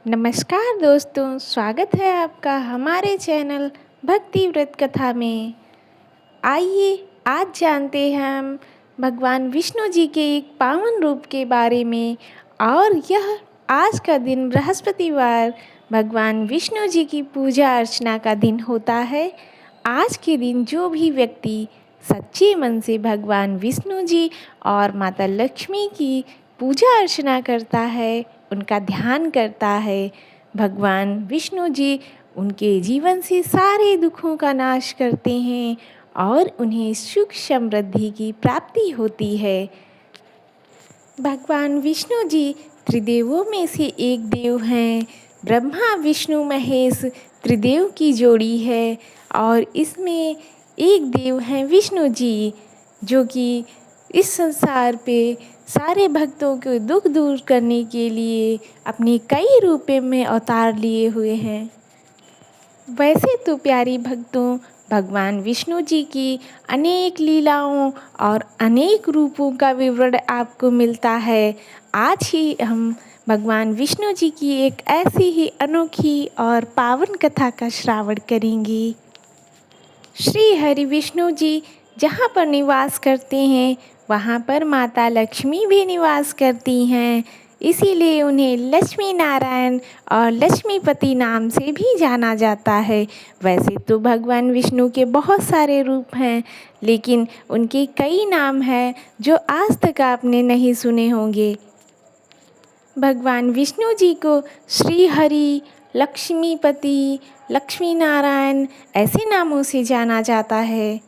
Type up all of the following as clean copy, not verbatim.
नमस्कार दोस्तों, स्वागत है आपका हमारे चैनल भक्ति व्रत कथा में। आइए आज जानते हैं हम भगवान विष्णु जी के एक पावन रूप के बारे में। और यह आज का दिन बृहस्पतिवार भगवान विष्णु जी की पूजा अर्चना का दिन होता है। आज के दिन जो भी व्यक्ति सच्चे मन से भगवान विष्णु जी और माता लक्ष्मी की पूजा अर्चना करता है, उनका ध्यान करता है, भगवान विष्णु जी उनके जीवन से सारे दुखों का नाश करते हैं और उन्हें सुख समृद्धि की प्राप्ति होती है। भगवान विष्णु जी त्रिदेवों में से एक देव हैं। ब्रह्मा विष्णु महेश त्रिदेव की जोड़ी है और इसमें एक देव हैं विष्णु जी, जो कि इस संसार पे सारे भक्तों के दुख दूर करने के लिए अपने कई रूपों में अवतार लिए हुए हैं। वैसे तो प्यारी भक्तों, भगवान विष्णु जी की अनेक लीलाओं और अनेक रूपों का विवरण आपको मिलता है। आज ही हम भगवान विष्णु जी की एक ऐसी ही अनोखी और पावन कथा का श्रावण करेंगे। श्री हरि विष्णु जी जहाँ पर निवास करते हैं, वहाँ पर माता लक्ष्मी भी निवास करती हैं। इसीलिए उन्हें लक्ष्मी नारायण और लक्ष्मीपति नाम से भी जाना जाता है। वैसे तो भगवान विष्णु के बहुत सारे रूप हैं, लेकिन उनके कई नाम हैं जो आज तक आपने नहीं सुने होंगे। भगवान विष्णु जी को श्री हरि, लक्ष्मीपति, लक्ष्मी नारायण ऐसे नामों से जाना जाता है।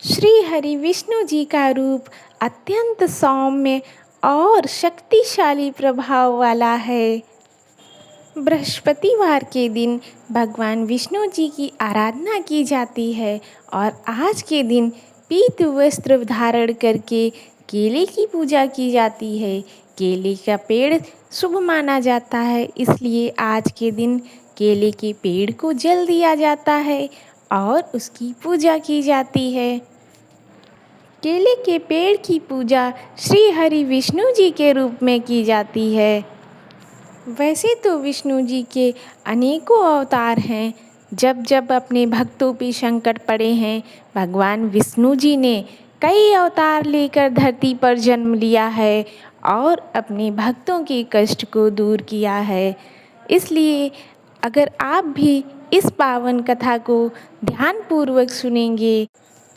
श्री हरि विष्णु जी का रूप अत्यंत सौम्य और शक्तिशाली प्रभाव वाला है। बृहस्पतिवार के दिन भगवान विष्णु जी की आराधना की जाती है और आज के दिन पीत वस्त्र धारण करके केले की पूजा की जाती है। केले का पेड़ शुभ माना जाता है, इसलिए आज के दिन केले के पेड़ को जल दिया जाता है और उसकी पूजा की जाती है। केले के पेड़ की पूजा श्री हरि विष्णु जी के रूप में की जाती है। वैसे तो विष्णु जी के अनेकों अवतार हैं। जब जब अपने भक्तों पे संकट पड़े हैं, भगवान विष्णु जी ने कई अवतार लेकर धरती पर जन्म लिया है और अपने भक्तों के कष्ट को दूर किया है। इसलिए अगर आप भी इस पावन कथा को ध्यानपूर्वक सुनेंगे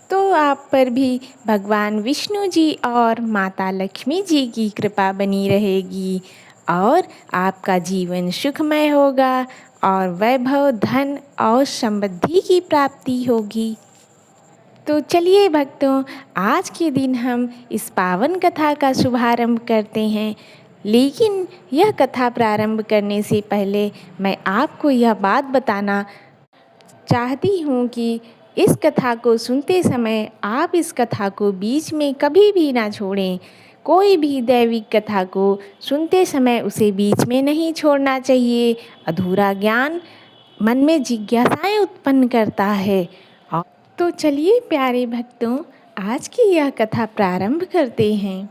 तो आप पर भी भगवान विष्णु जी और माता लक्ष्मी जी की कृपा बनी रहेगी और आपका जीवन सुखमय होगा और वैभव, धन और समृद्धि की प्राप्ति होगी। तो चलिए भक्तों, आज के दिन हम इस पावन कथा का शुभारंभ करते हैं। लेकिन यह कथा प्रारंभ करने से पहले मैं आपको यह बात बताना चाहती हूँ कि इस कथा को सुनते समय आप इस कथा को बीच में कभी भी ना छोड़ें। कोई भी दैविक कथा को सुनते समय उसे बीच में नहीं छोड़ना चाहिए। अधूरा ज्ञान मन में जिज्ञासाएं उत्पन्न करता है। तो चलिए प्यारे भक्तों, आज की यह कथा प्रारंभ करते हैं।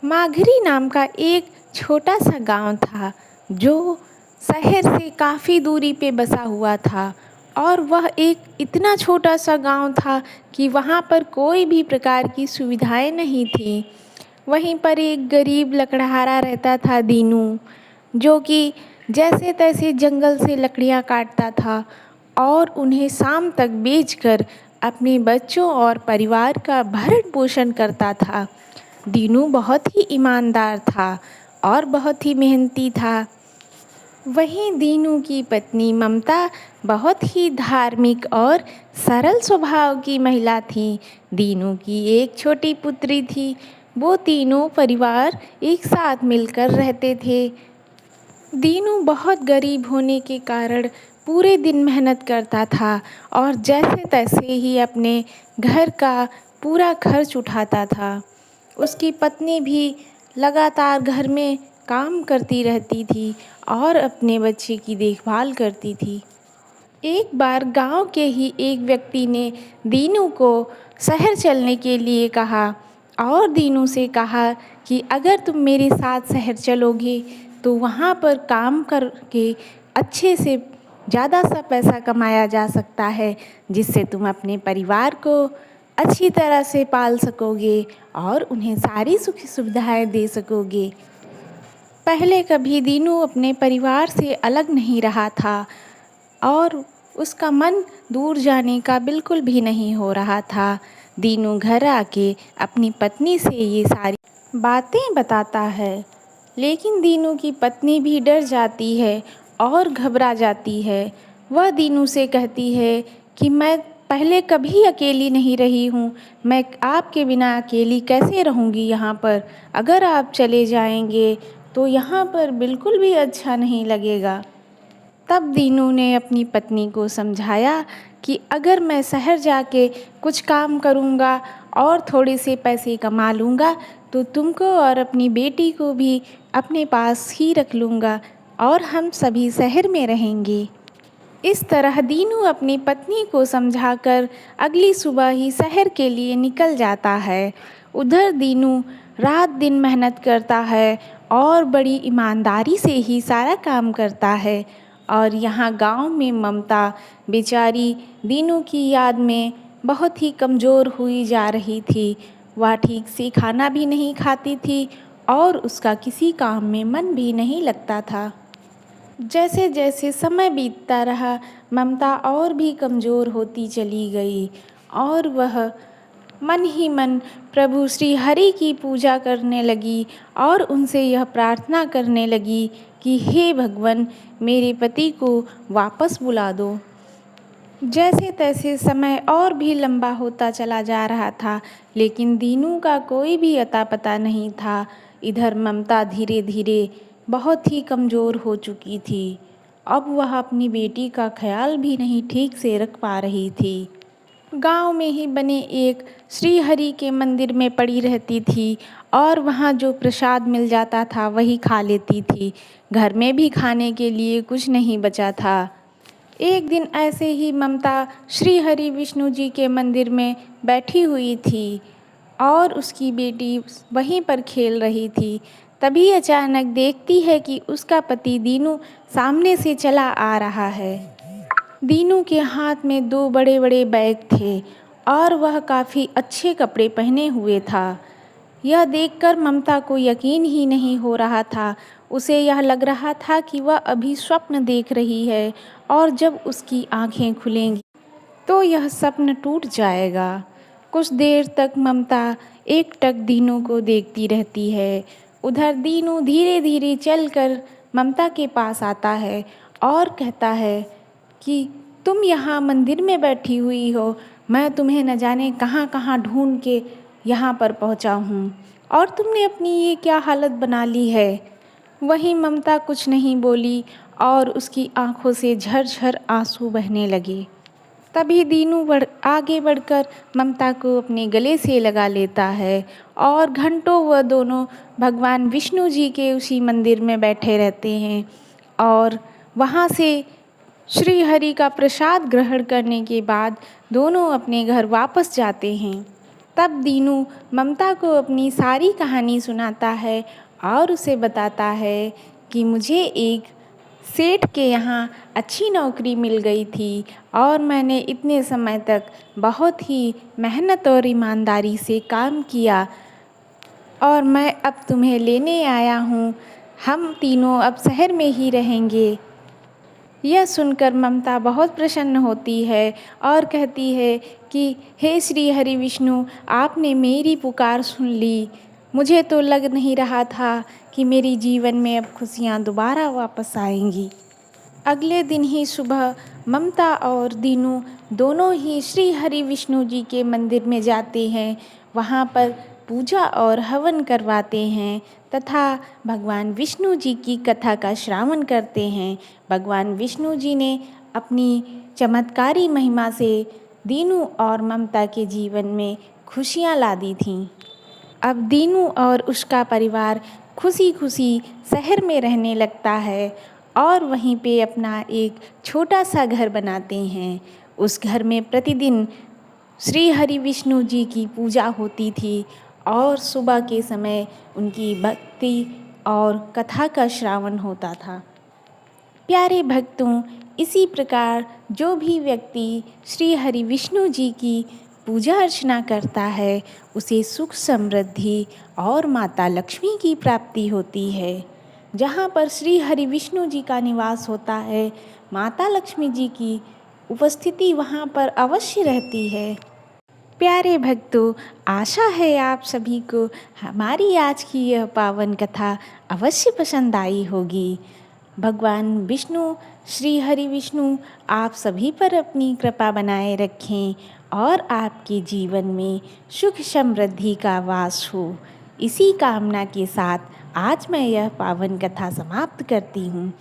माघरी नाम का एक छोटा सा गांव था जो शहर से काफ़ी दूरी पे बसा हुआ था और वह एक इतना छोटा सा गांव था कि वहाँ पर कोई भी प्रकार की सुविधाएं नहीं थी। वहीं पर एक गरीब लकड़हारा रहता था दीनू, जो कि जैसे तैसे जंगल से लकड़ियाँ काटता था और उन्हें शाम तक बेचकर अपने बच्चों और परिवार का भरण पोषण करता था। दीनू बहुत ही ईमानदार था और बहुत ही मेहनती था। वहीं दीनू की पत्नी ममता बहुत ही धार्मिक और सरल स्वभाव की महिला थी। दीनू की एक छोटी पुत्री थी। वो तीनों परिवार एक साथ मिलकर रहते थे। दीनू बहुत गरीब होने के कारण पूरे दिन मेहनत करता था और जैसे तैसे ही अपने घर का पूरा खर्च उठाता था। उसकी पत्नी भी लगातार घर में काम करती रहती थी और अपने बच्चे की देखभाल करती थी। एक बार गांव के ही एक व्यक्ति ने दीनू को शहर चलने के लिए कहा और दीनू से कहा कि अगर तुम मेरे साथ शहर चलोगे तो वहाँ पर काम करके अच्छे से ज़्यादा सा पैसा कमाया जा सकता है, जिससे तुम अपने परिवार को अच्छी तरह से पाल सकोगे और उन्हें सारी सुख सुविधाएं दे सकोगे। पहले कभी दीनू अपने परिवार से अलग नहीं रहा था और उसका मन दूर जाने का बिल्कुल भी नहीं हो रहा था। दीनू घर आके अपनी पत्नी से ये सारी बातें बताता है, लेकिन दीनू की पत्नी भी डर जाती है और घबरा जाती है। वह दीनू से कहती है कि मैं पहले कभी अकेली नहीं रही हूँ, मैं आपके बिना अकेली कैसे रहूँगी यहाँ पर। अगर आप चले जाएंगे तो यहाँ पर बिल्कुल भी अच्छा नहीं लगेगा। तब दीनू ने अपनी पत्नी को समझाया कि अगर मैं शहर जाके कुछ काम करूँगा और थोड़े से पैसे कमा लूँगा तो तुमको और अपनी बेटी को भी अपने पास ही रख लूँगा और हम सभी शहर में रहेंगे। इस तरह दीनू अपनी पत्नी को समझाकर अगली सुबह ही शहर के लिए निकल जाता है। उधर दीनू रात दिन मेहनत करता है और बड़ी ईमानदारी से ही सारा काम करता है। और यहाँ गांव में ममता बेचारी दीनू की याद में बहुत ही कमज़ोर हुई जा रही थी। वह ठीक से खाना भी नहीं खाती थी और उसका किसी काम में मन भी नहीं लगता था। जैसे जैसे समय बीतता रहा, ममता और भी कमज़ोर होती चली गई और वह मन ही मन प्रभु श्री हरि की पूजा करने लगी और उनसे यह प्रार्थना करने लगी कि हे भगवान, मेरे पति को वापस बुला दो। जैसे तैसे समय और भी लंबा होता चला जा रहा था, लेकिन दीनू का कोई भी अता पता नहीं था। इधर ममता धीरे धीरे बहुत ही कमज़ोर हो चुकी थी। अब वह अपनी बेटी का ख्याल भी नहीं ठीक से रख पा रही थी। गांव में ही बने एक श्री हरि के मंदिर में पड़ी रहती थी और वहाँ जो प्रसाद मिल जाता था वही खा लेती थी। घर में भी खाने के लिए कुछ नहीं बचा था। एक दिन ऐसे ही ममता श्री हरि विष्णु जी के मंदिर में बैठी हुई थी और उसकी बेटी वहीं पर खेल रही थी। तभी अचानक देखती है कि उसका पति दीनू सामने से चला आ रहा है। दीनू के हाथ में दो बड़े बड़े बैग थे और वह काफ़ी अच्छे कपड़े पहने हुए था। यह देखकर ममता को यकीन ही नहीं हो रहा था। उसे यह लग रहा था कि वह अभी स्वप्न देख रही है और जब उसकी आंखें खुलेंगी तो यह सपना टूट जाएगा। कुछ देर तक ममता एकटक दीनू को देखती रहती है। उधर दीनू धीरे धीरे चलकर ममता के पास आता है और कहता है कि तुम यहाँ मंदिर में बैठी हुई हो, मैं तुम्हें न जाने कहाँ कहाँ ढूंढ के यहाँ पर पहुँचा हूँ और तुमने अपनी ये क्या हालत बना ली है। वहीं ममता कुछ नहीं बोली और उसकी आंखों से झरझर आंसू बहने लगे। तभी दीनू आगे बढ़कर ममता को अपने गले से लगा लेता है और घंटों वह दोनों भगवान विष्णु जी के उसी मंदिर में बैठे रहते हैं और वहाँ से श्री हरि का प्रसाद ग्रहण करने के बाद दोनों अपने घर वापस जाते हैं। तब दीनू ममता को अपनी सारी कहानी सुनाता है और उसे बताता है कि मुझे एक सेठ के यहाँ अच्छी नौकरी मिल गई थी और मैंने इतने समय तक बहुत ही मेहनत और ईमानदारी से काम किया और मैं अब तुम्हें लेने आया हूँ। हम तीनों अब शहर में ही रहेंगे। यह सुनकर ममता बहुत प्रसन्न होती है और कहती है कि हे श्री हरि विष्णु, आपने मेरी पुकार सुन ली। मुझे तो लग नहीं रहा था कि मेरी जीवन में अब खुशियाँ दोबारा वापस आएंगी। अगले दिन ही सुबह ममता और दीनू दोनों ही श्री हरि विष्णु जी के मंदिर में जाते हैं। वहाँ पर पूजा और हवन करवाते हैं तथा भगवान विष्णु जी की कथा का श्रवण करते हैं। भगवान विष्णु जी ने अपनी चमत्कारी महिमा से दीनू और ममता के जीवन में खुशियाँ ला दी थीं। अब दीनू और उसका परिवार खुशी खुशी शहर में रहने लगता है और वहीं पे अपना एक छोटा सा घर बनाते हैं। उस घर में प्रतिदिन श्री हरि विष्णु जी की पूजा होती थी और सुबह के समय उनकी भक्ति और कथा का श्रावण होता था। प्यारे भक्तों, इसी प्रकार जो भी व्यक्ति श्री हरि विष्णु जी की पूजा अर्चना करता है उसे सुख समृद्धि और माता लक्ष्मी की प्राप्ति होती है। जहाँ पर श्री हरि विष्णु जी का निवास होता है, माता लक्ष्मी जी की उपस्थिति वहाँ पर अवश्य रहती है। प्यारे भक्तों, आशा है आप सभी को हमारी आज की यह पावन कथा अवश्य पसंद आई होगी। भगवान विष्णु, श्री हरि विष्णु आप सभी पर अपनी कृपा बनाए रखें और आपके जीवन में सुख समृद्धि का वास हो। इसी कामना के साथ आज मैं यह पावन कथा समाप्त करती हूँ।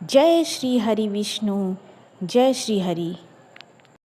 जय श्री हरि विष्णु, जय श्री हरि।